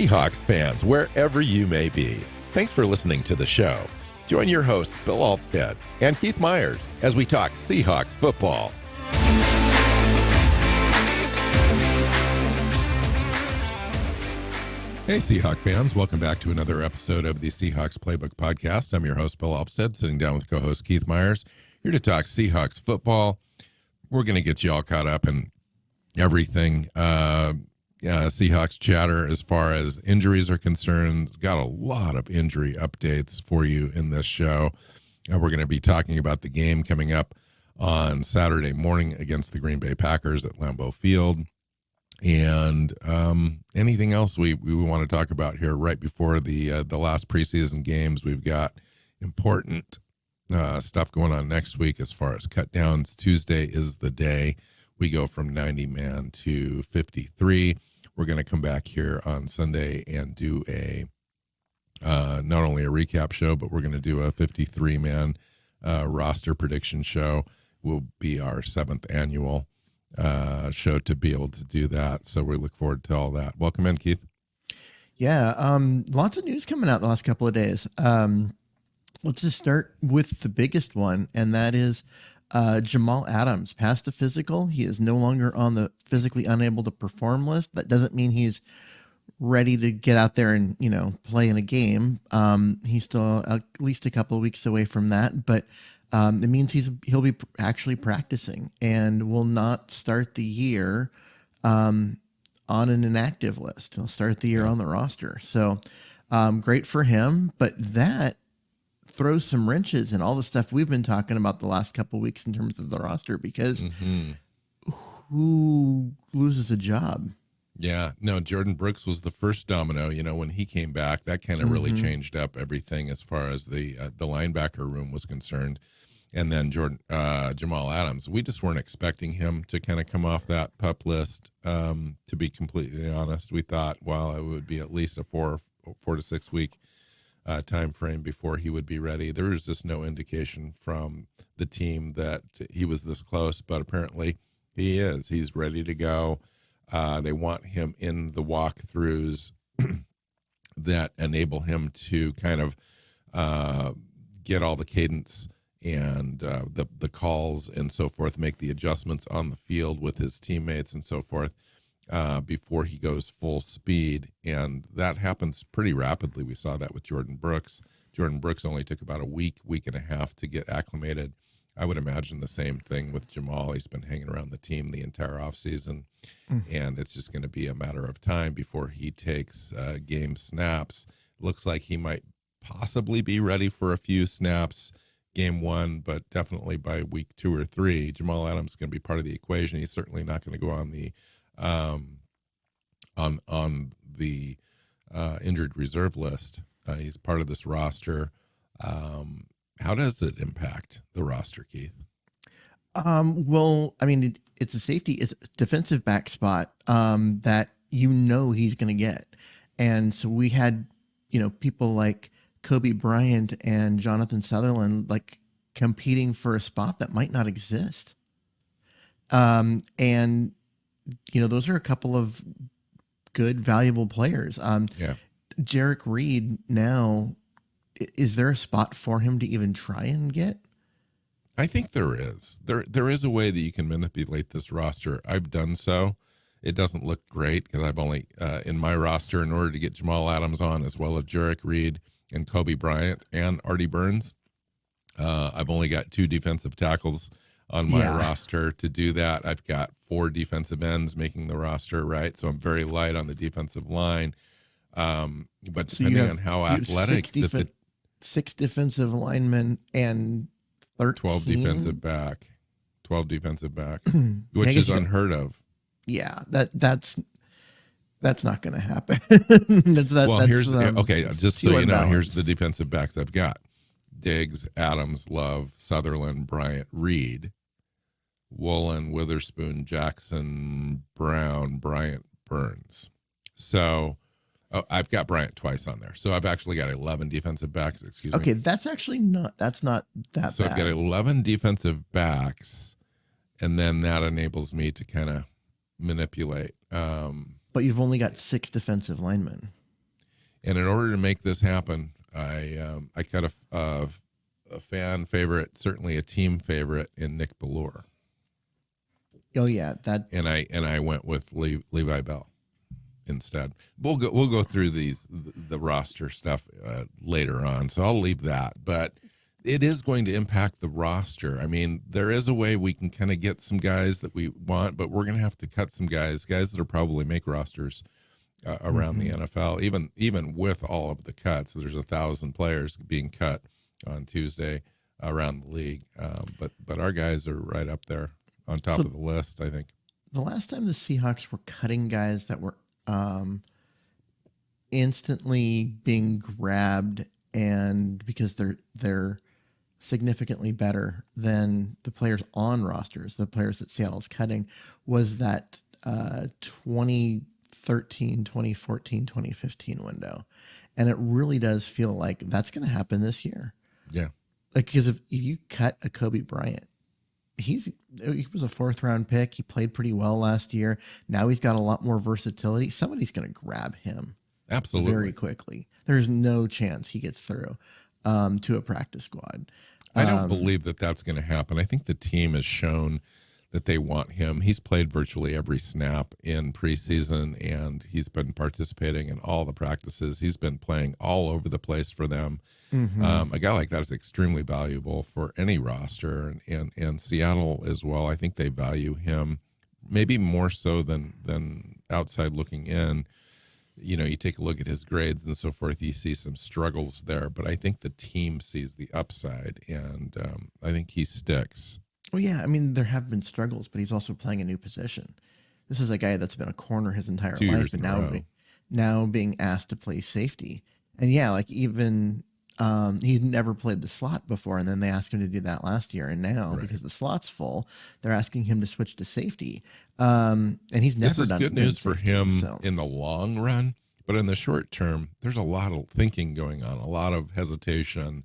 Seahawks fans, wherever you may be. Thanks for listening to the show. Join your hosts, Bill Alvstad and Keith Myers, as we talk Seahawks football. Hey, Seahawks fans. Welcome back to another episode of the Seahawks Playbook podcast. I'm your host, Bill Alvstad, sitting down with co-host Keith Myers, here to talk Seahawks football. We're going to get you all caught up in everything Seahawks chatter as far as injuries are concerned. Got a lot of injury updates for you in this show. We're going to be talking about the game coming up on Saturday morning against the Green Bay Packers at Lambeau Field. And anything else we want to talk about here right before the last preseason games. We've got important stuff going on next week as far as cut downs. Tuesday is the day we go from 90 man to 53. We're going to come back here on Sunday and do a not only a recap show, but we're going to do a 53 man roster prediction show. Will be our 7th annual show to be able to do that. So we look forward to all that. Welcome in, Keith. Yeah. Lots of news coming out the last couple of days. Let's just start with the biggest one, and that is Jamal Adams passed the physical. He is no longer on the physically unable to perform list. That doesn't mean he's ready to get out there and, play in a game. He's still at least a couple of weeks away from that, but it means he'll be actually practicing and will not start the year on an inactive list. He'll start the year on the roster. So great for him, but that throws some wrenches in all the stuff we've been talking about the last couple of weeks in terms of the roster, because who loses a job? Yeah, no, Jordan Brooks was the first domino. When he came back, that kind of really changed up everything as far as the linebacker room was concerned. And then Jamal Adams, we just weren't expecting him to kind of come off that PUP list. To be completely honest, we thought, it would be at least a 4 to 6 week time frame before he would be ready. There was just no indication from the team that he was this close, but apparently he is. He's ready to go. They want him in the walkthroughs that enable him to kind of get all the cadence and the calls and so forth, make the adjustments on the field with his teammates and so forth before he goes full speed. And that happens pretty rapidly. We saw that with Jordan Brooks. Jordan Brooks only took about a week and a half to get acclimated. I would imagine the same thing with Jamal. He's been hanging around the team the entire offseason, and it's just going to be a matter of time before he takes game snaps. Looks like he might possibly be ready for a few snaps game 1, but definitely by week 2 or 3, Jamal Adams is going to be part of the equation. He's certainly not going to go on the injured reserve list. He's part of this roster. How does it impact the roster, Keith? It's a safety, it's a defensive back spot that he's going to get. And so we had, people like Kobe Bryant and Jonathan Sutherland competing for a spot that might not exist. And those are a couple of good, valuable players. Jarek Reed now, is there a spot for him to even try and get? I think there is. There is a way that you can manipulate this roster. I've done so. It doesn't look great because I've only, in my roster, in order to get Jamal Adams on, as well as Jarek Reed and Kobe Bryant and Artie Burns, I've only got 2 defensive tackles on my roster to do that. I've got 4 defensive ends making the roster, right? So I'm very light on the defensive line. But depending on how athletic... 6 defensive linemen and 12 defensive backs, which is unheard of. Yeah, that's not going to happen. Just so you know, here's the defensive backs I've got: Diggs, Adams, Love, Sutherland, Bryant, Reed, Woolen, Witherspoon, Jackson, Brown, Bryant, Burns. So I've got Bryant twice on there. So I've actually got 11 defensive backs, excuse me. Okay, that's not that so bad. I've got 11 defensive backs, and then that enables me to kind of manipulate. But you've only got 6 defensive linemen. And in order to make this happen, I cut a fan favorite, certainly a team favorite in Nick Bellure. Oh yeah, that. And I went with Levi Bell instead. We'll go through the roster stuff later on, so I'll leave that. But it is going to impact the roster. I mean, there is a way we can kind of get some guys that we want, but we're going to have to cut some guys that'll probably make rosters around the NFL. Even with all of the cuts, there's 1,000 players being cut on Tuesday around the league. But our guys are right up there on top of the list, I think. The last time the Seahawks were cutting guys that were instantly being grabbed, and because they're significantly better than the players on rosters, the players that Seattle's cutting, was that 2013, 2014, 2015 window. And it really does feel like that's going to happen this year. Yeah. Like, because if you cut a Kobe Bryant, he was a 4th round pick. He played pretty well last year. Now he's got a lot more versatility. Somebody's going to grab him. Absolutely. Very quickly. There's no chance he gets through to a practice squad. I don't believe that that's going to happen. I think the team has shown that they want him. He's played virtually every snap in preseason, and he's been participating in all the practices. He's been playing all over the place for them. Mm-hmm. A guy like that is extremely valuable for any roster, and Seattle as well. I think they value him maybe more so than outside looking in. You know, you take a look at his grades and so forth, you see some struggles there, but I think the team sees the upside, and I think he sticks. Well, yeah, I mean, there have been struggles, but he's also playing a new position. This is a guy that's been a corner his entire 2 life, years and in a row. now being asked to play safety. And yeah, like even he'd never played the slot before, and then they asked him to do that last year, and now Right. because the slot's full, they're asking him to switch to safety. And he's never This is done good news for safety, him so. in the long run, but in the short term, there's a lot of thinking going on, a lot of hesitation.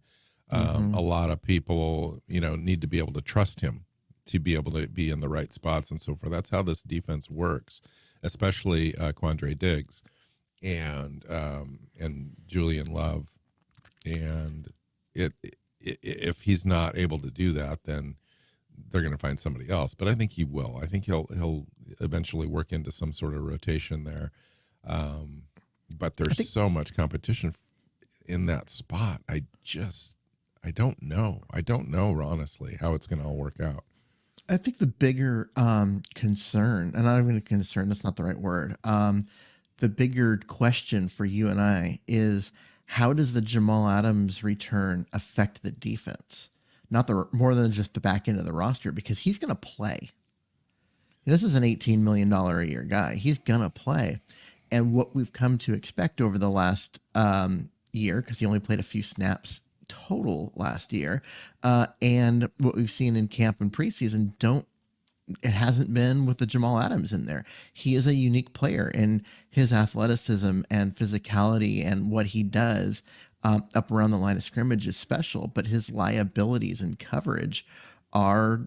A lot of people, need to be able to trust him to be able to be in the right spots and so forth. That's how this defense works, especially Quandre Diggs and Julian Love. And if he's not able to do that, then they're going to find somebody else. But I think he will. I think he'll eventually work into some sort of rotation there. But there's so much competition in that spot. I don't know. I don't know, honestly, how it's going to all work out. I think the bigger concern, and not even a concern, that's not the right word. The bigger question for you and I is, how does the Jamal Adams return affect the defense? Not more than just the back end of the roster, because he's going to play. This is an $18 million a year guy. He's going to play. And what we've come to expect over the last year, because he only played a few snaps total last year, and what we've seen in camp and preseason, it hasn't been with the Jamal Adams in there. He is a unique player, and his athleticism and physicality and what he does up around the line of scrimmage is special, but his liabilities in coverage are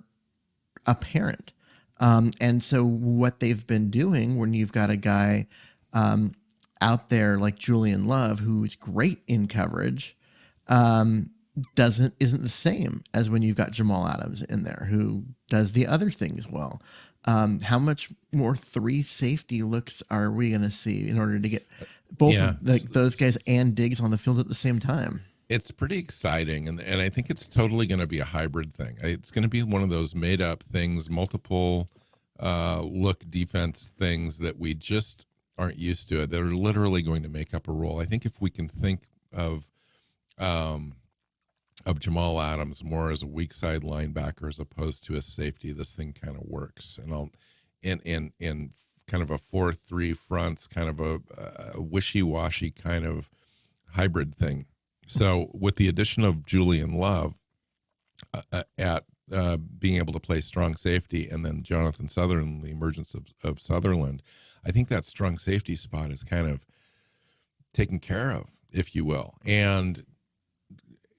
apparent. And so what they've been doing when you've got a guy out there like Julian Love, who's great in coverage, isn't the same as when you've got Jamal Adams in there, who does the other things well. How much more 3 safety looks are we going to see in order to get both those guys and Diggs on the field at the same time? It's pretty exciting, and I think it's totally going to be a hybrid thing. It's going to be one of those made-up things, multiple look defense things that we just aren't used to. They're literally going to make up a role. I think if we can think of Jamal Adams more as a weak side linebacker as opposed to a safety, this thing kind of works. And in kind of a 4-3 fronts, kind of a wishy-washy kind of hybrid thing. So with the addition of Julian Love at being able to play strong safety, and then Jonathan Sutherland, the emergence of Sutherland, I think that strong safety spot is kind of taken care of, if you will. And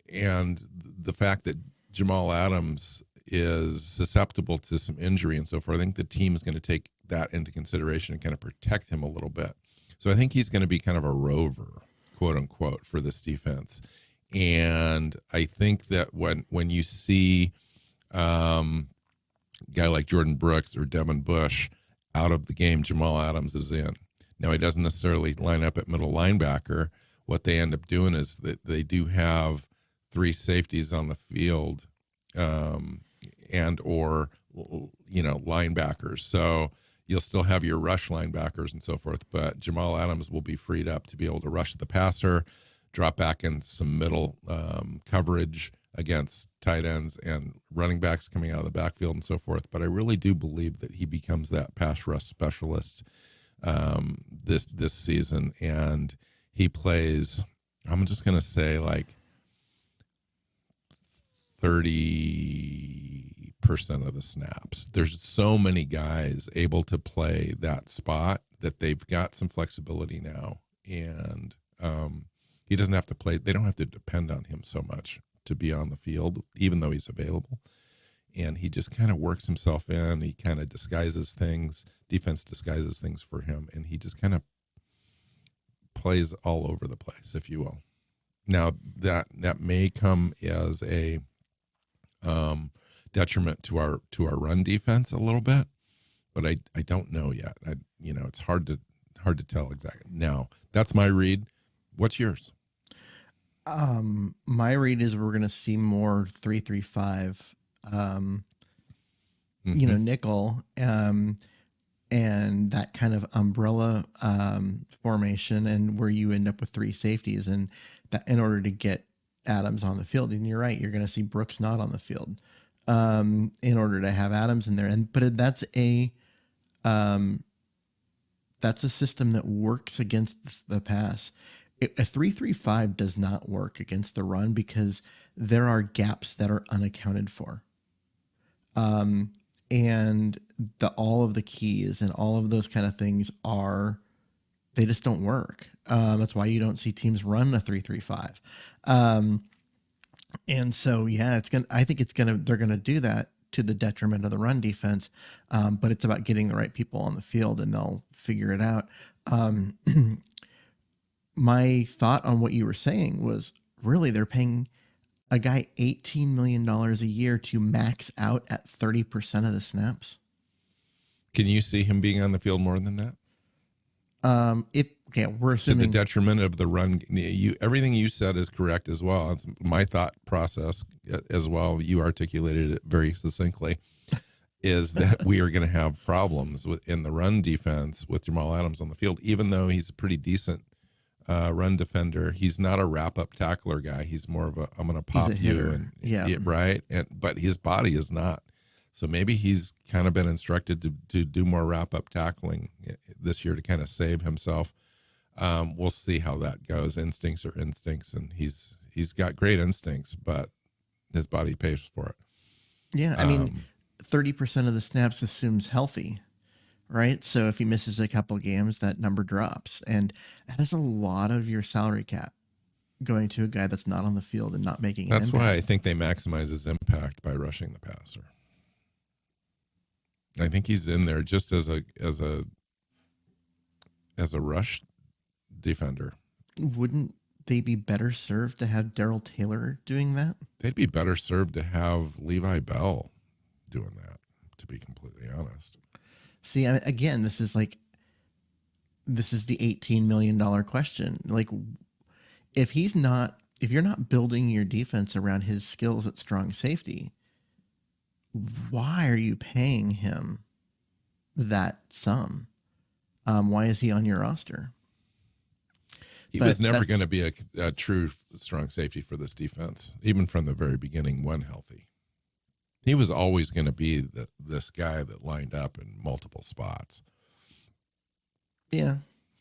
the fact that Jamal Adams is susceptible to some injury and so forth, I think the team is going to take that into consideration and kind of protect him a little bit. So I think he's going to be kind of a rover. quote unquote, for this defense. And I think that when you see a guy like Jordan Brooks or Devin Bush out of the game, Jamal Adams is in. Now, he doesn't necessarily line up at middle linebacker. What they end up doing is that they do have three safeties on the field, and or linebackers. So you'll still have your rush linebackers and so forth, but Jamal Adams will be freed up to be able to rush the passer, drop back in some middle coverage against tight ends and running backs coming out of the backfield and so forth. But I really do believe that he becomes that pass rush specialist this season, and he plays, I'm just going to say, like 30% of the snaps. There's so many guys able to play that spot that they've got some flexibility now, and he doesn't have to play. They don't have to depend on him so much to be on the field, even though he's available. And he just kind of works himself in. He kind of disguises things. Defense disguises things for him, and he just kind of plays all over the place, if you will. Now that may come as a detriment to our run defense a little bit, but I don't know yet. It's hard to tell exactly. Now, that's my read. What's yours? My read is we're going to see more 3-3-5, nickel, and that kind of umbrella formation, and where you end up with three safeties, and that in order to get Adams on the field. And you're right, you're going to see Brooks not on the field in order to have Adams in there. But that's a system that works against the pass. A 3-3-5 does not work against the run because there are gaps that are unaccounted for. And all of the keys and all of those kind of things they just don't work. That's why you don't see teams run a 3-3-5. And so, yeah, they're going to do that to the detriment of the run defense. But it's about getting the right people on the field, and they'll figure it out. My thought on what you were saying was, really, they're paying a guy $18 million a year to max out at 30% of the snaps. Can you see him being on the field more than that? We're assuming to the detriment of the run. Everything you said is correct as well. It's my thought process as well. You articulated it very succinctly. Is that we are going to have problems in the run defense with Jamal Adams on the field, even though he's a pretty decent run defender. He's not a wrap-up tackler guy. He's more of I'm going to pop you, right. But his body is not. So maybe he's kind of been instructed to do more wrap-up tackling this year to kind of save himself. We'll see how that goes. Instincts are instincts, and he's got great instincts, but his body pays for it. Yeah, I mean, 30% of the snaps assumes healthy, right? So if he misses a couple games, that number drops, and that is a lot of your salary cap going to a guy that's not on the field and not making an impact. That's why I think they maximize his impact by rushing the passer. I think he's in there just as a rush defender. Wouldn't they be better served to have Darrell Taylor doing that? They'd be better served to have Levi Bell doing that, to be completely honest. See, again, this is the $18 million question. Like, if you're not building your defense around his skills at strong safety, why are you paying him that sum? Why is he on your roster? He was never going to be a true strong safety for this defense, even from the very beginning when healthy. He was always going to be this guy that lined up in multiple spots. Yeah,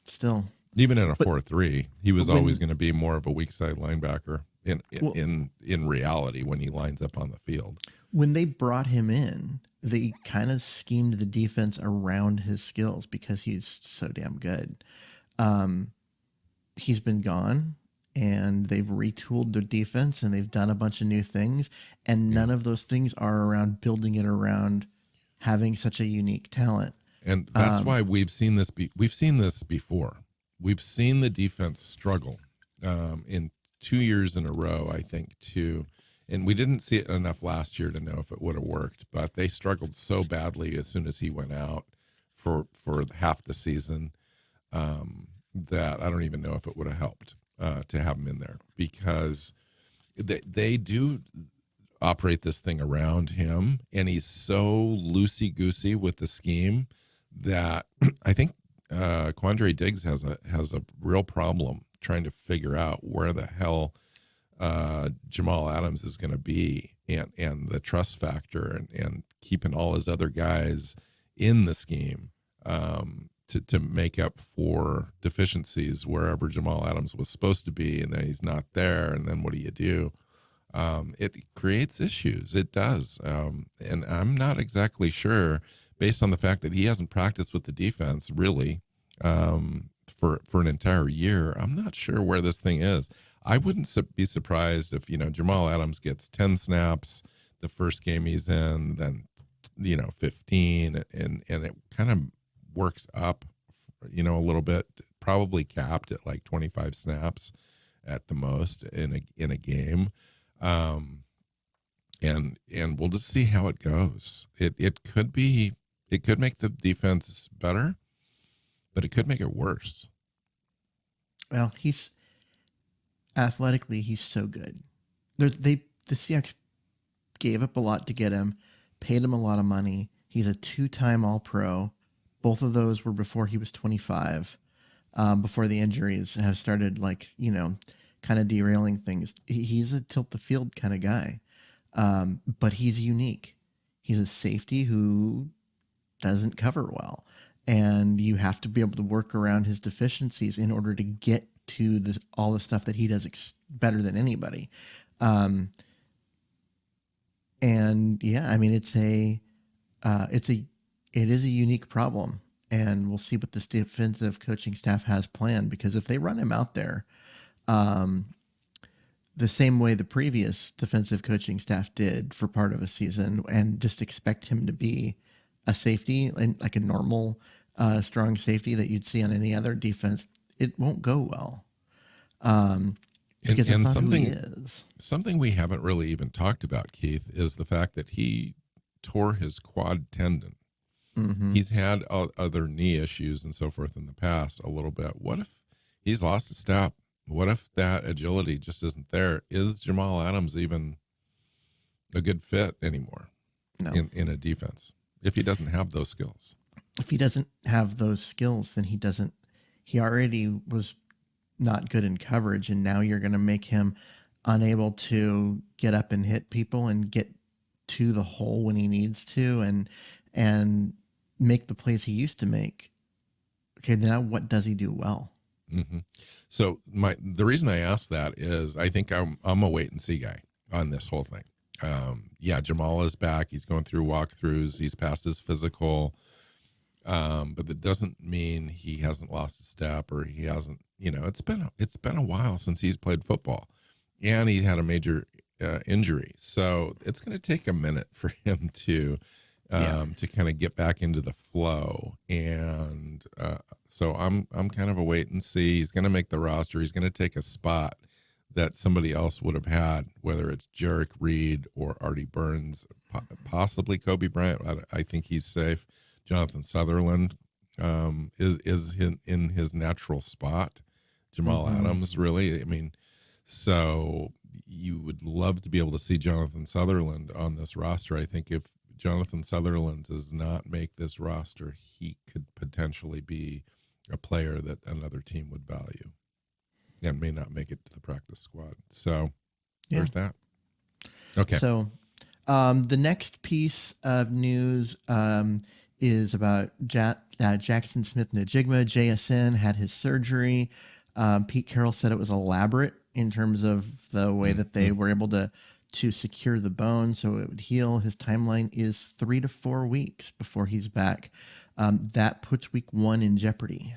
still. Even in a 4-3, he was always going to be more of a weak side linebacker in reality when he lines up on the field. When they brought him in, they kind of schemed the defense around his skills because he's so damn good. He's been gone, and they've retooled their defense, and they've done a bunch of new things, and none of those things are around building it around having such a unique talent. And that's why we've seen this before. We've seen the defense struggle in 2 years in a row, I think, too. And we didn't see it enough last year to know if it would have worked, but they struggled so badly as soon as he went out for half the season, that I don't even know if it would have helped to have him in there, because they do operate this thing around him, and he's so loosey-goosey with the scheme that I think Quandre Diggs has a real problem trying to figure out where the hell Jamal Adams is going to be, and the trust factor, and keeping all his other guys in the scheme to make up for deficiencies wherever Jamal Adams was supposed to be, and then he's not there, and then what do? It creates issues. It does. And I'm not exactly sure, based on the fact that he hasn't practiced with the defense really for an entire year. I'm not sure where this thing is. I wouldn't be surprised if, Jamal Adams gets 10 snaps the first game he's in, then, 15, and it kind of works up, a little bit, probably capped at like 25 snaps at the most in a game. And we'll just see how it goes. It could make the defense better, but it could make it worse. Well, he's athletically, he's so good. The Seahawks gave up a lot to get him, paid him a lot of money. He's a 2-time All-Pro. Both of those were before he was 25, before the injuries have started, kind of derailing things. He's a tilt the field kind of guy, but he's unique. He's a safety who doesn't cover well, and you have to be able to work around his deficiencies in order to get to all the stuff that he does better than anybody. And yeah, I mean, it is a unique problem, and we'll see what this defensive coaching staff has planned, because if they run him out there, the same way the previous defensive coaching staff did for part of a season, and just expect him to be a safety, and like a normal, strong safety that you'd see on any other defense, it won't go well. Because and that's not who he is. Something we haven't really even talked about, Keith, is the fact that he tore his quad tendon. Mm-hmm. He's had other knee issues and so forth in the past a little bit. What if he's lost a step? What if that agility just isn't there? Is Jamal Adams even a good fit anymore in a defense if he doesn't have those skills? If he doesn't have those skills, then he already was not good in coverage, and now you're going to make him unable to get up and hit people and get to the hole when he needs to, and make the plays he used to make. Okay, now what does he do well? Mm-hmm. So the reason I asked that is I think I'm a wait and see guy on this whole thing. Jamal is back. He's going through walkthroughs. He's passed his physical. But that doesn't mean he hasn't lost a step, or he hasn't, it's been a while since he's played football, and he had a major injury. So it's going to take a minute for him to kind of get back into the flow. And so I'm kind of a wait and see. He's going to make the roster. He's going to take a spot that somebody else would have had, whether it's Jarek Reed or Artie Burns, possibly Kobe Bryant. I think he's safe. Jonathan Sutherland is in his natural spot. Jamal Adams, really. I mean, so you would love to be able to see Jonathan Sutherland on this roster. I think if Jonathan Sutherland does not make this roster, he could potentially be a player that another team would value and may not make it to the practice squad. So there's that. Okay. So the next piece of news is about Jackson Smith-Njigba. JSN had his surgery. Pete Carroll said it was elaborate in terms of the way that they were able to secure the bone so it would heal. His timeline is 3 to 4 weeks before he's back. That puts week 1 in jeopardy.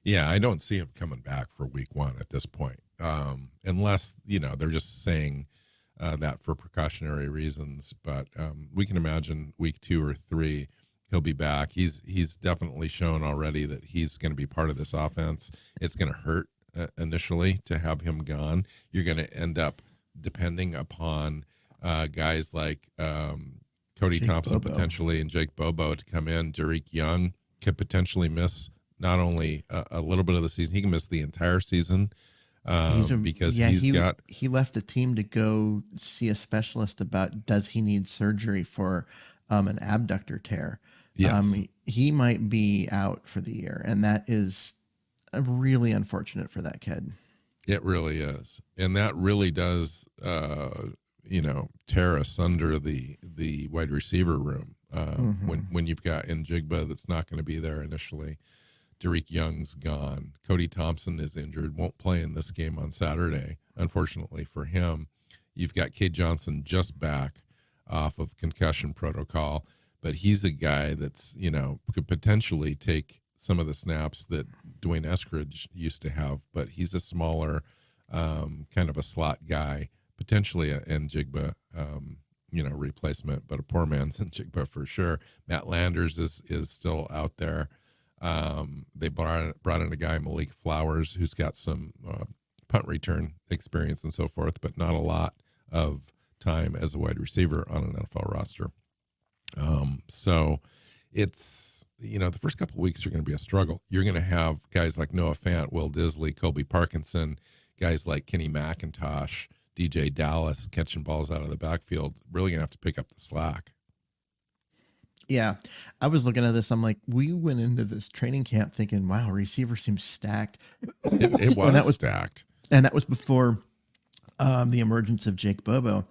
Yeah, I don't see him coming back for week 1 at this point, unless, they're just saying that for precautionary reasons. But we can imagine week 2 or 3, he'll be back. He's definitely shown already that he's going to be part of this offense. It's going to hurt initially to have him gone. You're going to end up depending upon guys like Cody Jake Thompson Bobo. potentially and Jake Bobo to come in. Derek Young could potentially miss not only a little bit of the season, he can miss the entire season because he left the team to go see a specialist about does he need surgery for an abductor tear. Yes. He might be out for the year, and that is really unfortunate for that kid. It really is, and that really does tear asunder the wide receiver room when you've got Njigba that's not going to be there initially. Derek Young's gone. Cody Thompson is injured, won't play in this game on Saturday, unfortunately for him. You've got Cade Johnson just back off of concussion protocol, but he's a guy that's, could potentially take some of the snaps that Dwayne Eskridge used to have, but he's a smaller kind of a slot guy, potentially a Njigba, replacement, but a poor man's Njigba for sure. Matt Landers is still out there. They brought in a guy, Malik Flowers, who's got some punt return experience and so forth, but not a lot of time as a wide receiver on an NFL roster. So it's, the first couple of weeks are going to be a struggle. You're going to have guys like Noah Fant, Will Disley, Kobe Parkinson, guys like Kenny McIntosh, DJ Dallas catching balls out of the backfield, really going to have to pick up the slack. Yeah, I was looking at this. I'm like, we went into this training camp thinking, wow, receiver seems stacked. It was stacked. And that was before the emergence of Jake Bobo.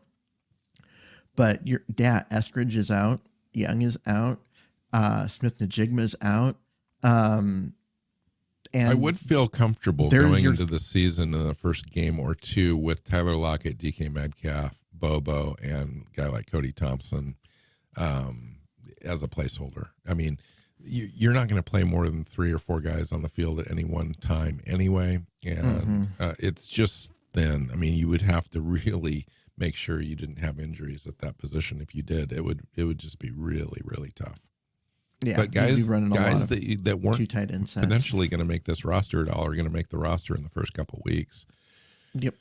But Eskridge is out. Young is out. Smith Njigma's out. And I would feel comfortable going into the season in the first game or two with Tyler Lockett, DK Metcalf, Bobo, and a guy like Cody Thompson as a placeholder. I mean, you're not going to play more than 3 or 4 guys on the field at any one time anyway, and it's just thin. I mean, you would have to really make sure you didn't have injuries at that position. If you did, it would just be really, really tough. Yeah, but guys that weren't potentially going to make this roster at all are going to make the roster in the first couple of weeks. Yep.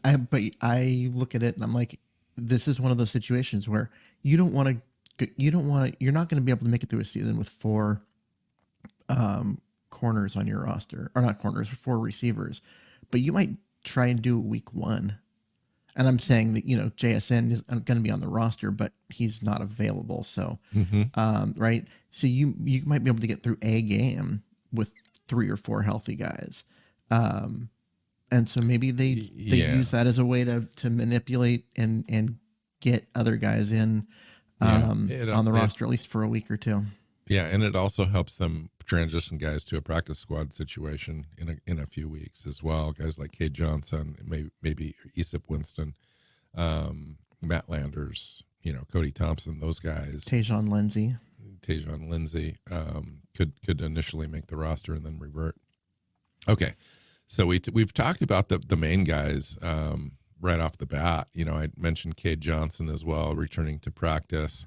But I look at it and I'm like, this is one of those situations where you're not going to be able to make it through a season with 4 corners on your roster, or not corners, 4 receivers, but you might try and do it week 1. And I'm saying that, JSN is going to be on the roster, but he's not available. So, right. So you might be able to get through a game with 3 or 4 healthy guys. And so maybe they use that as a way to manipulate and get other guys in on the roster, at least for a week or 2. Yeah. And it also helps them transition guys to a practice squad situation in a few weeks as well. Guys like Cade Johnson, maybe Esip Winston, Matt Landers, Cody Thompson, those guys. Tajon Lindsay could initially make the roster and then revert. Okay. So we've talked about the main guys right off the bat. I mentioned Cade Johnson as well, returning to practice.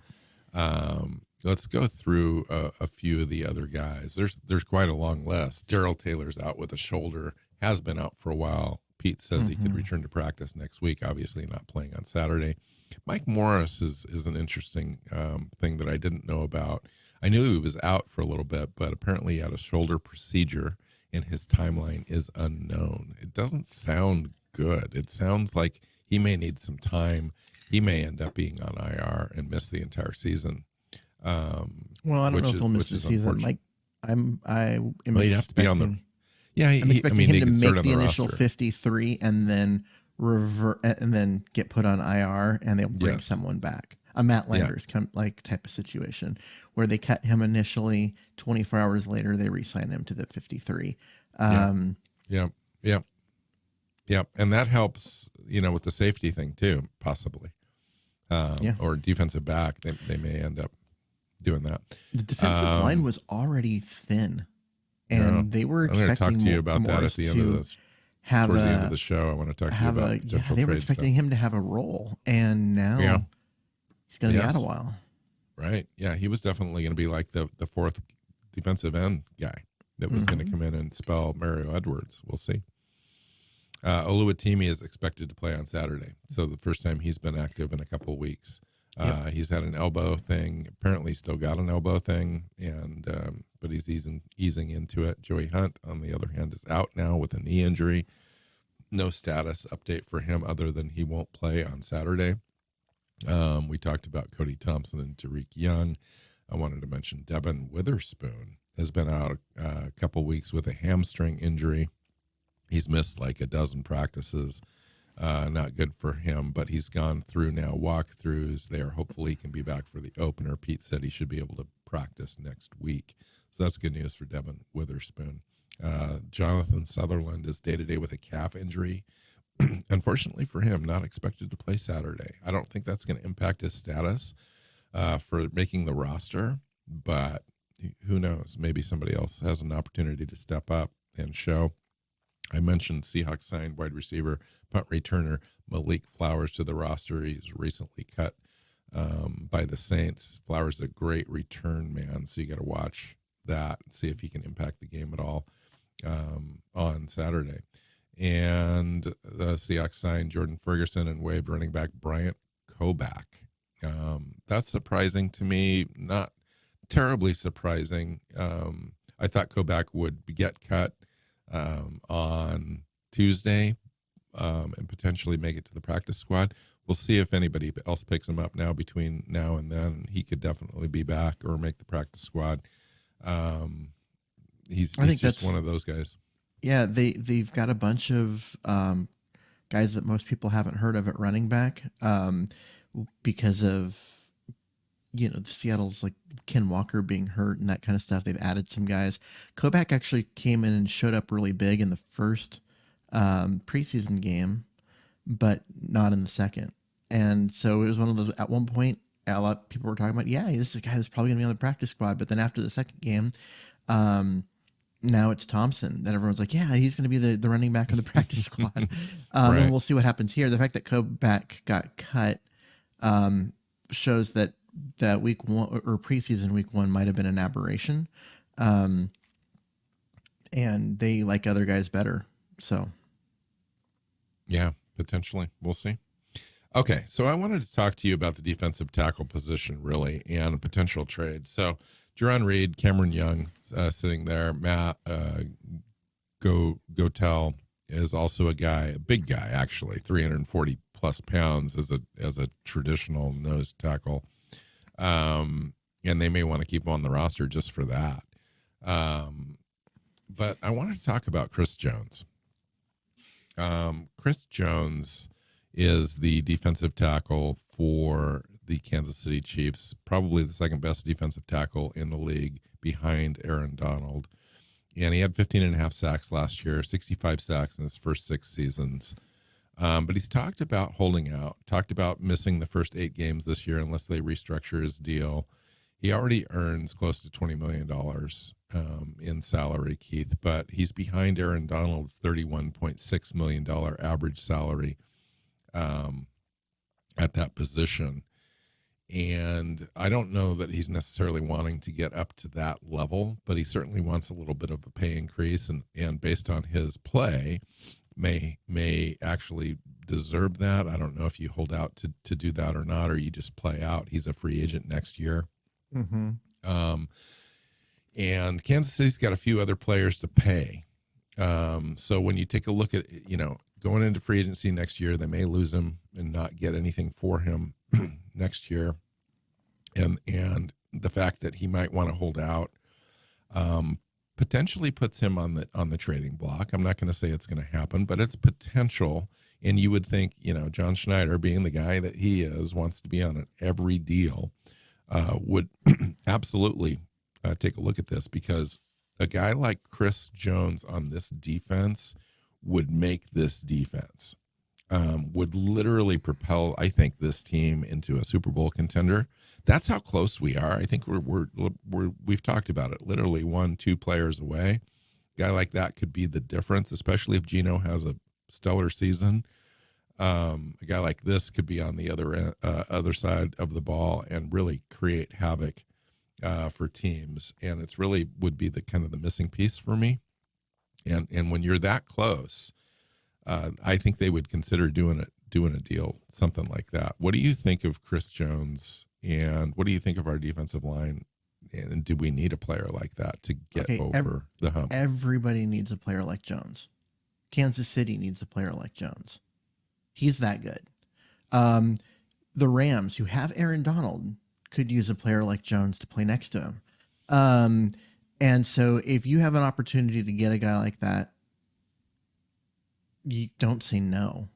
Let's go through a few of the other guys. There's quite a long list. Darrell Taylor's out with a shoulder, has been out for a while. Pete says he could return to practice next week, obviously not playing on Saturday. Mike Morris is an interesting thing that I didn't know about. I knew he was out for a little bit, but apparently he had a shoulder procedure, and his timeline is unknown. It doesn't sound good. It sounds like he may need some time. He may end up being on IR and miss the entire season. Well, I don't know if he'll miss the season. Mike, he'd have to be on the. Yeah, I'm expecting him to make the initial 53 and then revert and then get put on IR, and they'll bring someone back. A Matt Landers type of situation where they cut him initially, 24 hours later they re-sign him to the 53. Yeah, and that helps, with the safety thing too, possibly. Or defensive back, they may end up doing that. The defensive line was already thin, and they were expecting. I'm going to talk to you about that at the end of this. Towards the end of the show, I want to talk to you about potential they were trade expecting stuff. him to have a role, and now he's going to be out a while. Right? Yeah, he was definitely going to be like the 4th defensive end guy. that was going to come in and spell Mario Edwards. We'll see. Oluwatimi is expected to play on Saturday, so the first time he's been active in a couple of weeks. He's had an elbow thing. Apparently, still got an elbow thing, and but he's easing into it. Joey Hunt, on the other hand, is out now with a knee injury. No status update for him other than he won't play on Saturday. We talked about Cody Thompson and Tariq Young. I wanted to mention Devin Witherspoon has been out a couple weeks with a hamstring injury. He's missed like a dozen practices. Not good for him, but he's gone through now walkthroughs there. Hopefully he can be back for the opener. Pete said he should be able to practice next week. So that's good news for Devin Witherspoon. Jonathan Sutherland is day-to-day with a calf injury. Unfortunately for him, not expected to play Saturday. I don't think that's going to impact his status for making the roster, but who knows? Maybe somebody else has an opportunity to step up and show. I mentioned Seahawks signed wide receiver, punt returner Malik Flowers to the roster. He's recently cut by the Saints. Flowers is a great return man, so you got to watch that and see if he can impact the game at all on Saturday. And the Seahawks signed Jordan Ferguson and waived running back Bryant Kobach. That's surprising to me, not terribly surprising. I thought Kobach would get cut on Tuesday and potentially make it to the practice squad. We'll see if anybody else picks him up now between now and then. He could definitely be back or make the practice squad. He's just one of those guys. Yeah, they've got a bunch of guys that most people haven't heard of at running back because of Seattle's like Ken Walker being hurt and that kind of stuff. They've added some guys. Kobach actually came in and showed up really big in the first preseason game, but not in the second. And so it was one of those. At one point, a lot of people were talking about, this is a guy that's probably going to be on the practice squad. But then after the second game, now it's Thompson that everyone's like, he's going to be the running back on the practice squad. Right. And we'll see what happens here. The fact that Kobach got cut shows that week one or preseason week one might have been an aberration. And they like other guys better. So. Yeah, potentially. We'll see. Okay, so I wanted to talk to you about the defensive tackle position, really, and a potential trade. So, Jerron Reed, Cameron Young sitting there. Matt Gotel is also a big guy, actually, 340 plus pounds as a traditional nose tackle. And they may want to keep him on the roster just for that. But I wanted to talk about Chris Jones. Chris Jones is the defensive tackle for the Kansas City Chiefs, probably the second best defensive tackle in the league behind Aaron Donald. And he had 15 and a half sacks last year, 65 sacks in his first 6 seasons. But he's talked about holding out, talked about missing the first 8 games this year unless they restructure his deal. He already earns close to $20 million in salary, Keith, but he's behind Aaron Donald's $31.6 million average salary at that position. And I don't know that he's necessarily wanting to get up to that level, but he certainly wants a little bit of a pay increase, and based on his play, may actually deserve that. I don't know if you hold out to do that or not, or you just play out. He's a free agent next year. Mm-hmm. And Kansas City's got a few other players to pay. So when you take a look at, going into free agency next year, they may lose him and not get anything for him next year. And the fact that he might want to hold out potentially puts him on the trading block. I'm not going to say it's going to happen, but it's potential. And you would think, John Schneider, being the guy that he is, wants to be on every deal, would absolutely take a look at this, because a guy like Chris Jones on this defense would make this defense, would literally propel, I think, this team into a Super Bowl contender. That's how close we are. I think we've talked about it, literally 1-2 players away. A guy like that could be the difference, especially if Geno has a stellar season. A guy like this could be on the other side of the ball and really create havoc for teams, and it's really would be the kind of the missing piece for me. And when you're that close, I think they would consider doing a deal, something like that. What do you think of Chris Jones, and what do you think of our defensive line? And do we need a player like that to get over the hump? Everybody needs a player like Jones. Kansas City needs a player like Jones. He's that good. The Rams, who have Aaron Donald, could use a player like Jones to play next to him. And so if you have an opportunity to get a guy like that, you don't say no,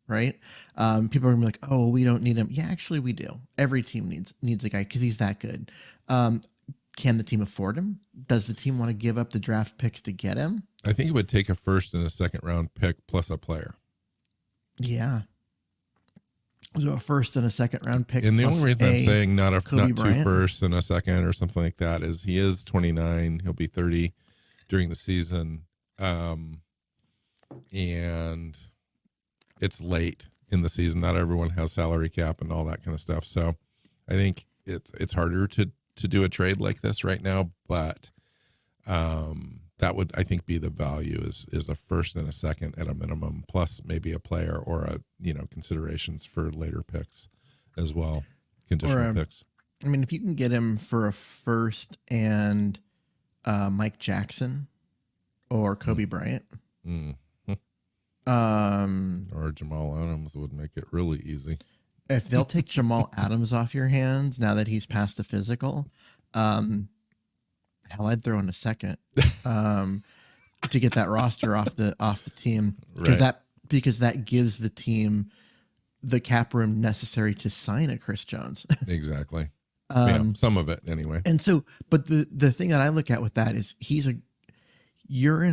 right? People are gonna be like, "Oh, we don't need him." Yeah, actually, we do. Every team needs a guy because he's that good. Can the team afford him? Does the team want to give up the draft picks to get him? I think it would take a first and a second round pick plus a player. Yeah. So a first and a second round pick. And the only reason I'm saying not two Bryant. firsts and a second or something like that is he is 29. He'll be 30 during the season. And it's late in the season. Not everyone has salary cap and all that kind of stuff. So I think it's harder to do a trade like this right now, but that would, I think, be the value is a first and a second at a minimum, plus maybe a player or considerations for later picks as well, conditional picks. I mean, if you can get him for a first and Mike Jackson or Kobe Bryant, or Jamal Adams would make it really easy. If they'll take Jamal Adams off your hands now that he's passed the physical, hell, I'd throw in a second to get that roster off the team, because that gives the team the cap room necessary to sign a Chris Jones. Exactly. Some of it anyway. And so, but the thing that I look at with that is you're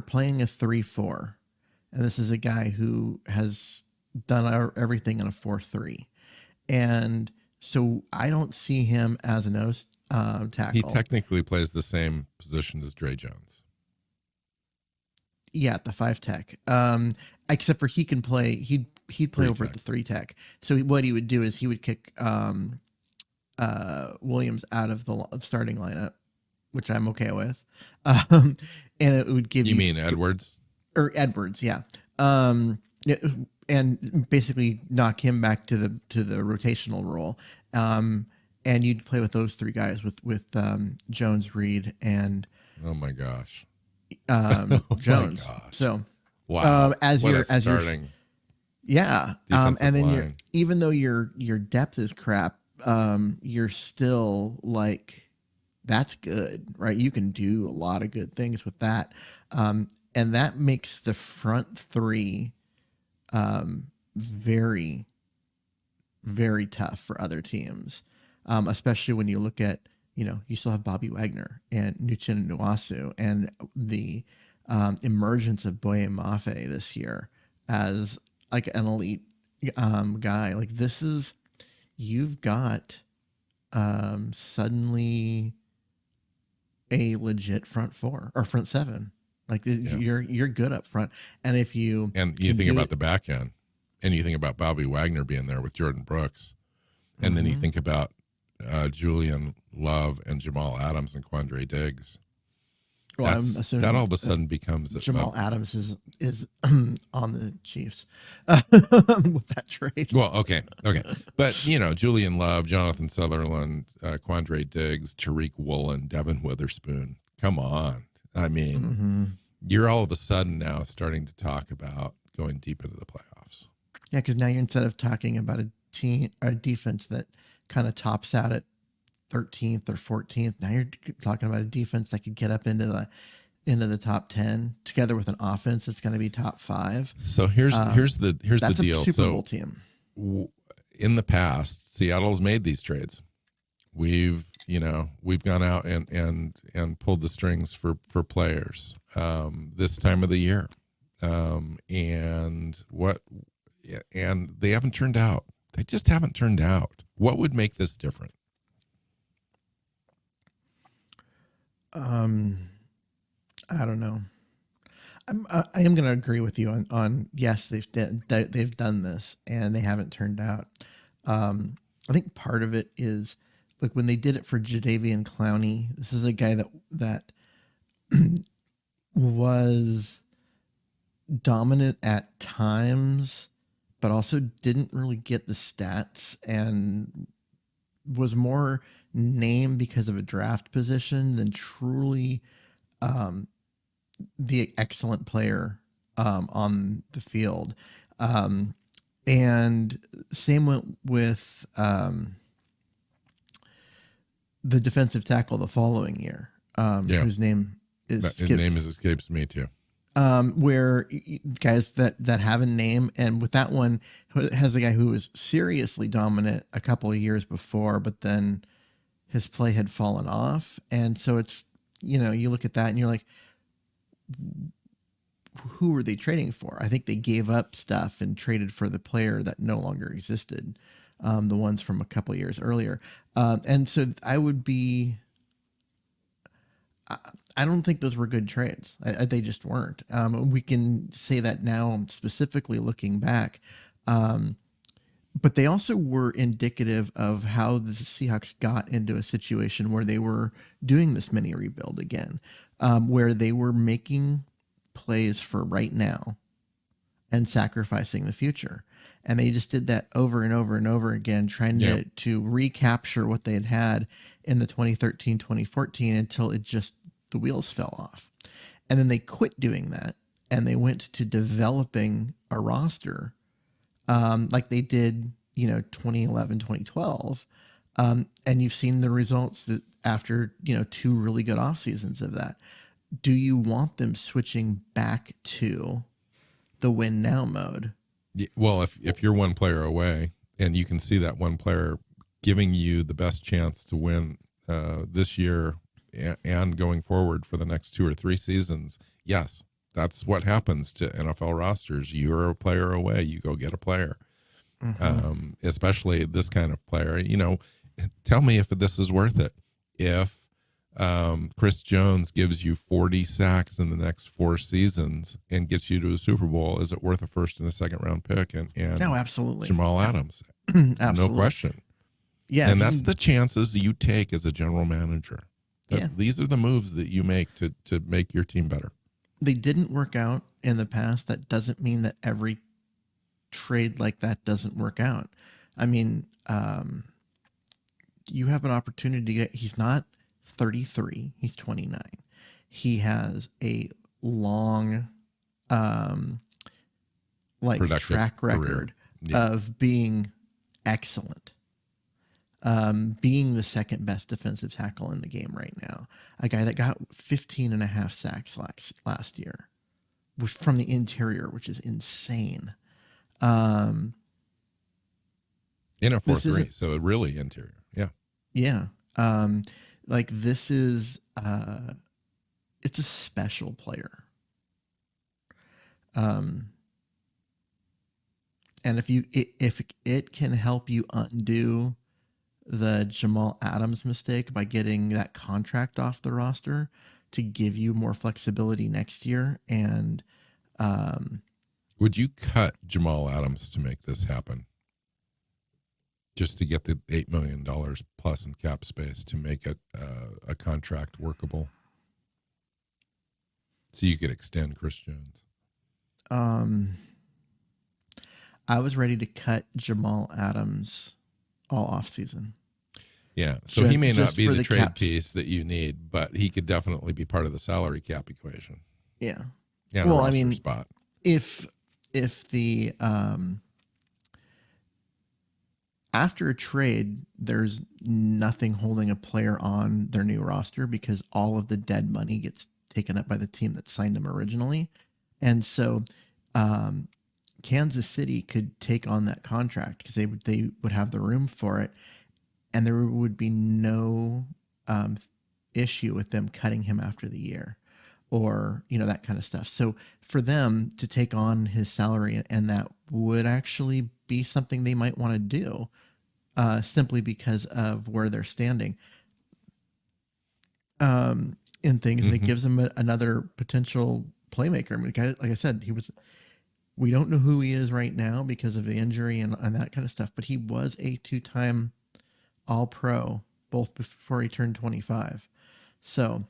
playing a 3-4, and this is a guy who has done everything in a 4-3, and so I don't see him as a nose tackle. He technically plays the same position as Dre Jones. Yeah, the 5 tech. Except for he can play. He'd play over at the 3 tech. So what he would do is he would kick Williams out of the starting lineup, which I'm okay with. And it would give you. You mean Edwards? Or Edwards, yeah. And basically knock him back to the rotational role. And you'd play with those 3 guys with Jones, Reed, and oh my gosh, Jones. My gosh. So wow, as what you're starting, yeah, and then even though your depth is crap, you're still like, that's good, right? You can do a lot of good things with that, and that makes the front 3 very, very tough for other teams, especially when you look at, you still have Bobby Wagner and Nuchin Nuasu and the emergence of Boye Mafe this year as like an elite guy. Like you've got suddenly a legit front 4 or front 7. Like you're good up front, and if you think about the back end, and you think about Bobby Wagner being there with Jordan Brooks, and then you think about Julian Love and Jamal Adams and Quandre Diggs. Well, I'm assuming that all of a sudden becomes Jamal Adams is on the Chiefs with that trade. Well, okay, but Julian Love, Jonathan Sutherland, Quandre Diggs, Tariq Woolen, Devin Witherspoon. Come on. I mean, you're all of a sudden now starting to talk about going deep into the playoffs. Yeah, because now you're, instead of talking about a defense that kind of tops out at 13th or 14th, now you're talking about a defense that could get up into the top 10 together with an offense that's going to be top 5. So here's the deal. A Super Bowl team. In the past, Seattle's made these trades. We've gone out and pulled the strings for players this time of the year, and they haven't turned out. They just haven't turned out. What would make this different? I don't know. I am going to agree with you on yes, they've done this and they haven't turned out. I think part of it is like when they did it for Jadeveon Clowney, this is a guy that was dominant at times, but also didn't really get the stats and was more named because of a draft position than truly the excellent player on the field. And same went with the defensive tackle the following year, whose name his name escapes me too. Where guys that have a name, and with that one has a guy who was seriously dominant a couple of years before, but then his play had fallen off. And so it's, you look at that and you're like, who were they trading for? I think they gave up stuff and traded for the player that no longer existed. The ones from a couple of years earlier. And so I don't think those were good trades. They just weren't. We can say that now, specifically looking back. But they also were indicative of how the Seahawks got into a situation where they were doing this mini rebuild again, where they were making plays for right now and sacrificing the future. And they just did that over and over and over again, trying to recapture what they had in the 2013, 2014 until the wheels fell off. And then they quit doing that and they went to developing a roster like they did, 2011, 2012. And you've seen the results that after, 2 really good off seasons of that. Do you want them switching back to the win now mode? Well, if you're one player away and you can see that one player giving you the best chance to win this year and going forward for the next 2 or 3 seasons, yes, that's what happens to NFL rosters. You're a player away. You go get a player, especially this kind of player. Tell me if this is worth it. If Chris Jones gives you 40 sacks in the next 4 seasons and gets you to a Super Bowl, is it worth a first and a second round pick? And no, absolutely. Jamal Adams, absolutely. No question. Yeah, and that's the chances you take as a general manager. These are the moves that you make to make your team better. They didn't work out in the past. That doesn't mean that every trade like that doesn't work out. I mean, you have an opportunity. He's not 33. He's 29. He has a long, track record of being excellent. Being the second best defensive tackle in the game right now. A guy that got 15 and a half sacks last year from the interior, which is insane. In a 4-3, so really interior. Yeah. Yeah. This is, it's a special player. And if it can help you undo the Jamal Adams mistake by getting that contract off the roster to give you more flexibility next year. And would you cut Jamal Adams to make this happen? Just to get the $8 million plus in cap space to make it a contract workable, so you could extend Chris Jones. I was ready to cut Jamal Adams all off season. Yeah, so he may not be the trade piece that you need, but he could definitely be part of the salary cap equation. Yeah. Yeah. Well, I mean, spot. If the after a trade, there's nothing holding a player on their new roster because all of the dead money gets taken up by the team that signed him originally. And so Kansas City could take on that contract because they would have the room for it. And there would be no issue with them cutting him after the year or, that kind of stuff. So for them to take on his salary, and that would actually be something they might want to do simply because of where they're standing in things. And it gives them another potential playmaker. I mean, like I said, we don't know who he is right now because of the injury and that kind of stuff, but he was a 2-time All-Pro both before he turned 25. So,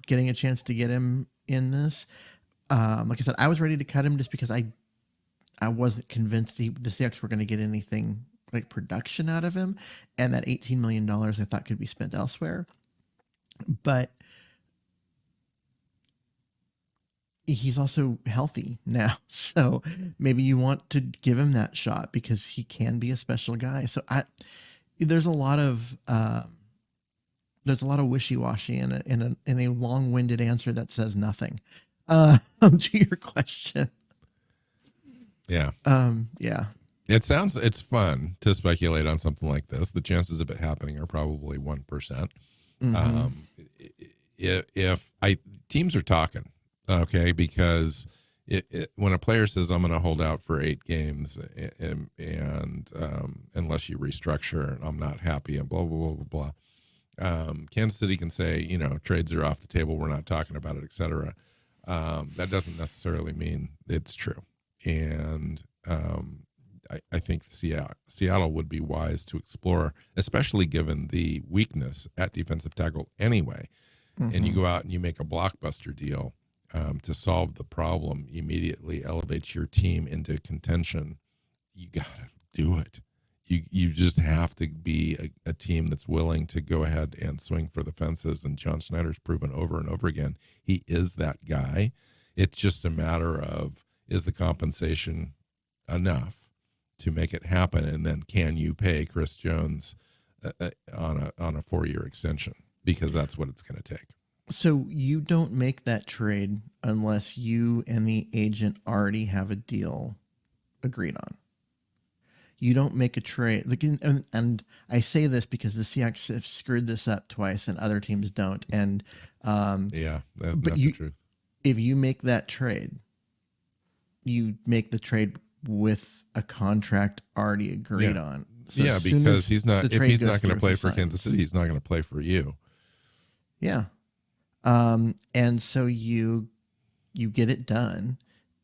getting a chance to get him in this, like I said, I was ready to cut him just because I wasn't convinced the Seahawks were going to get anything like production out of him, and that $18 million I thought could be spent elsewhere. But he's also healthy now, so maybe you want to give him that shot because he can be a special guy. So there's a lot of wishy-washy in a long-winded answer that says nothing to your question. Yeah. Yeah. It's fun to speculate on something like this. The chances of it happening are probably 1%. Mm-hmm. If teams are talking, okay, because when a player says I'm going to hold out for 8 games and unless you restructure, I'm not happy and blah blah blah blah blah. Kansas City can say, trades are off the table. We're not talking about it, etc. That doesn't necessarily mean it's true, and I think Seattle would be wise to explore, especially given the weakness at defensive tackle anyway. Mm-hmm. And you go out and you make a blockbuster deal to solve the problem, immediately elevates your team into contention. You got to do it. You just have to be a team that's willing to go ahead and swing for the fences. And John Schneider's proven over and over again, he is that guy. It's just a matter of, is the compensation enough to make it happen, and then can you pay Chris Jones on a 4-year extension, because that's what it's going to take. So you don't make that trade unless you and the agent already have a deal agreed on. You don't make a trade, and I say this because the Seahawks have screwed this up twice, and other teams don't. And yeah, that's not the truth. If you make that trade, you make the trade with a contract already agreed on. So because he's not. If he's not going to play for Kansas City, he's not going to play for you. Yeah, and so you get it done,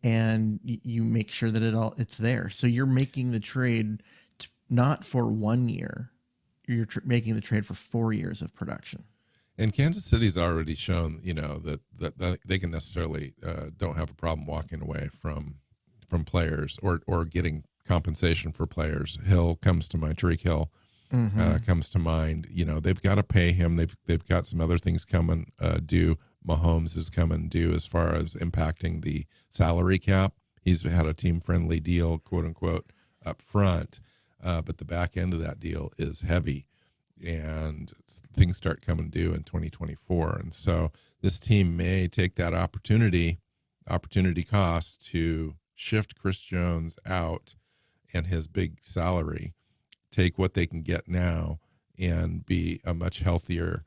and you make sure that it's there. So you're making the trade not for 1 year. You're making the trade for 4 years of production. And Kansas City's already shown, that they can necessarily don't have a problem walking away from players or getting compensation for players. Hill comes to mind. Tariq Hill comes to mind. They've got to pay him. They've got some other things coming due. Mahomes is coming due as far as impacting the salary cap. He's had a team-friendly deal, quote unquote, up front, but the back end of that deal is heavy, and things start coming due in 2024. And so this team may take that opportunity cost to shift Chris Jones out and his big salary, take what they can get now, and be a much healthier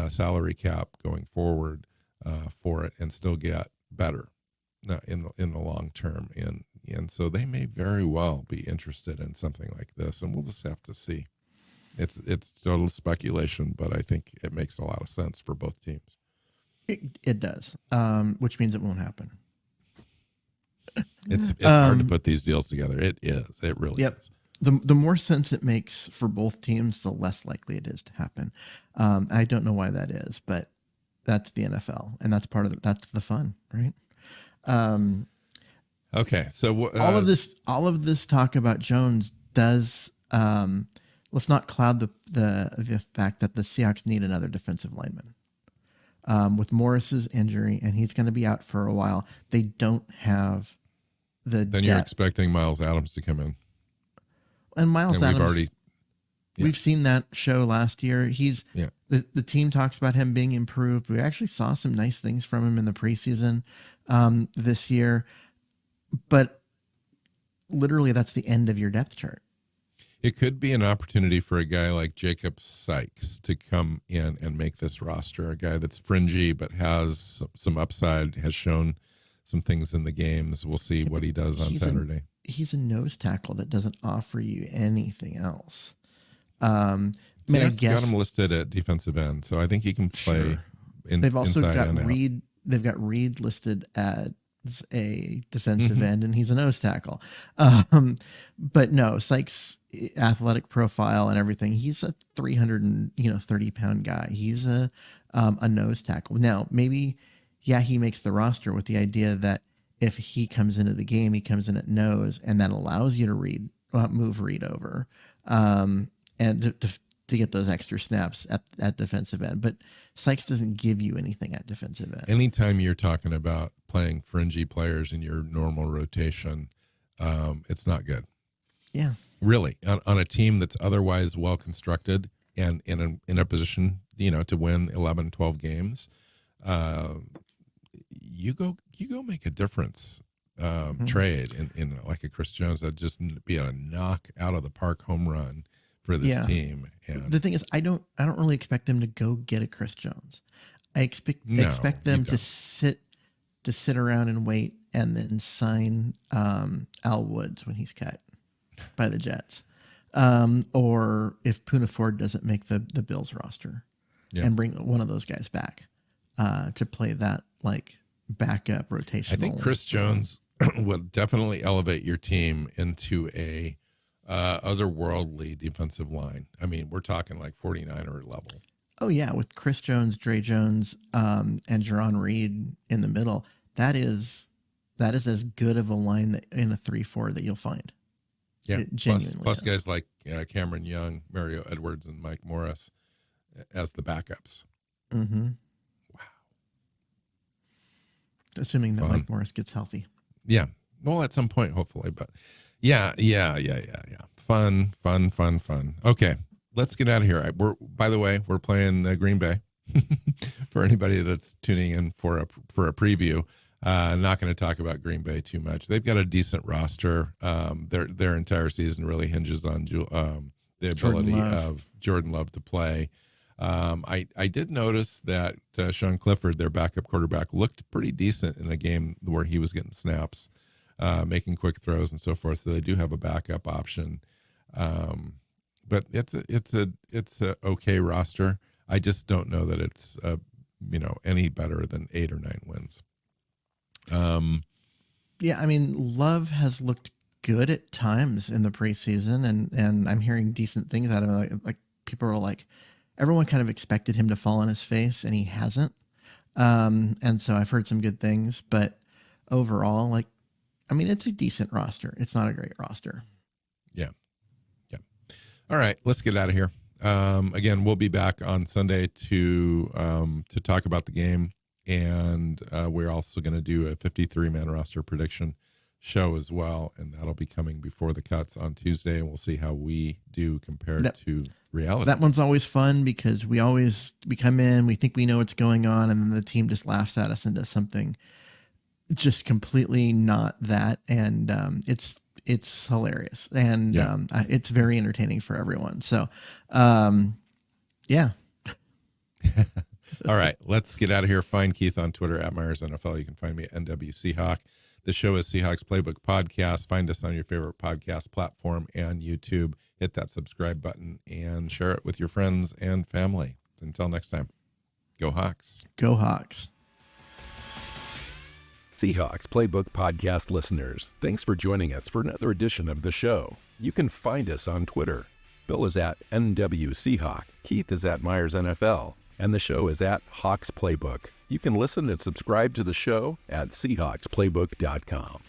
salary cap going forward for it, and still get better in the long term. And so they may very well be interested in something like this, and we'll just have to see. It's total speculation, but I think it makes a lot of sense for both teams. It does, which means it won't happen. It's hard to put these deals together. It is. It really is. The more sense it makes for both teams, the less likely it is to happen. I don't know why that is, but that's the NFL, and that's that's the fun, right? Okay, so all of this talk about Jones does. Let's not cloud the fact that the Seahawks need another defensive lineman. With Morris's injury, and he's going to be out for a while, they don't have the Then you're expecting Miles Adams to come in. And Miles Adams, we've seen that show last year. The team talks about him being improved. We actually saw some nice things from him in the preseason this year. But literally, that's the end of your depth chart. It could be an opportunity for a guy like Jacob Sykes to come in and make this roster, a guy that's fringy but has some upside, has shown some things in the games. We'll see what he does on Saturday. He's a nose tackle that doesn't offer you anything else. Seahawks got him listed at defensive end, so I think he can play They've also inside got and Reed. out. They've got Reed listed as a defensive end, and he's a nose tackle. But no, Sykes athletic profile and everything, he's a 330-pound guy. He's a nose tackle. Now, maybe, yeah, he makes the roster with the idea that if he comes into the game, he comes in at nose, and that allows you to move read over, and to get those extra snaps at defensive end. But Sykes doesn't give you anything at defensive end. Anytime you're talking about playing fringy players in your normal rotation, it's not good. Yeah. Really, on a team that's otherwise well constructed and in a position, to win 11, 12 games, you go make a difference. Trade in like a Chris Jones, that'd just be a knock out of the park home run for this team. And the thing is, I don't really expect them to go get a Chris Jones. I expect them to sit around and wait, and then sign Al Woods when he's cut by the Jets, or if Poona Ford doesn't make the Bills roster, and bring one of those guys back to play that like backup rotation. I think Chris Jones would definitely elevate your team into a otherworldly defensive line. I mean, we're talking like 49er level. Oh yeah, with Chris Jones, Dre Jones, and Jerron Reed in the middle, that is as good of a line that in a 3-4 that you'll find. Yeah, genuinely. Plus guys like Cameron Young, Mario Edwards, and Mike Morris as the backups. Mm-hmm. Wow. Assuming that Mike Morris gets healthy. Yeah. Well, at some point, hopefully. But yeah. Fun. Okay, let's get out of here. By the way, we're playing Green Bay. For anybody that's tuning in for a preview, not going to talk about Green Bay too much. They've got a decent roster. Their entire season really hinges on the ability of Jordan Love to play. I did notice that Sean Clifford, their backup quarterback, looked pretty decent in a game where he was getting snaps, making quick throws and so forth. So they do have a backup option, but it's a okay roster. I just don't know that it's any better than 8 or 9 wins. Yeah, I mean, Love has looked good at times in the preseason, and I'm hearing decent things out of him. Like people are like, everyone kind of expected him to fall on his face, and he hasn't. And so I've heard some good things, but overall, it's a decent roster. It's not a great roster. Yeah. All right, let's get out of here. Again, we'll be back on Sunday to talk about the game, and we're also going to do a 53-man roster prediction show as well, and that'll be coming before the cuts on Tuesday, and we'll see how we do compared to reality. That one's always fun because we come in, we think we know what's going on, and then the team just laughs at us and does something just completely not that, and it's hilarious, and it's very entertaining for everyone. So, yeah. All right, let's get out of here. Find Keith on Twitter at Myers NFL. You can find me at NW Seahawk. The show is Seahawks Playbook Podcast. Find us on your favorite podcast platform and YouTube. Hit that subscribe button and share it with your friends and family. Until next time, go Hawks. Go Hawks. Seahawks Playbook Podcast listeners, thanks for joining us for another edition of the show. You can find us on Twitter. Bill is at NW Seahawk. Keith is at Myers NFL. And the show is at Hawks Playbook. You can listen and subscribe to the show at SeahawksPlaybook.com.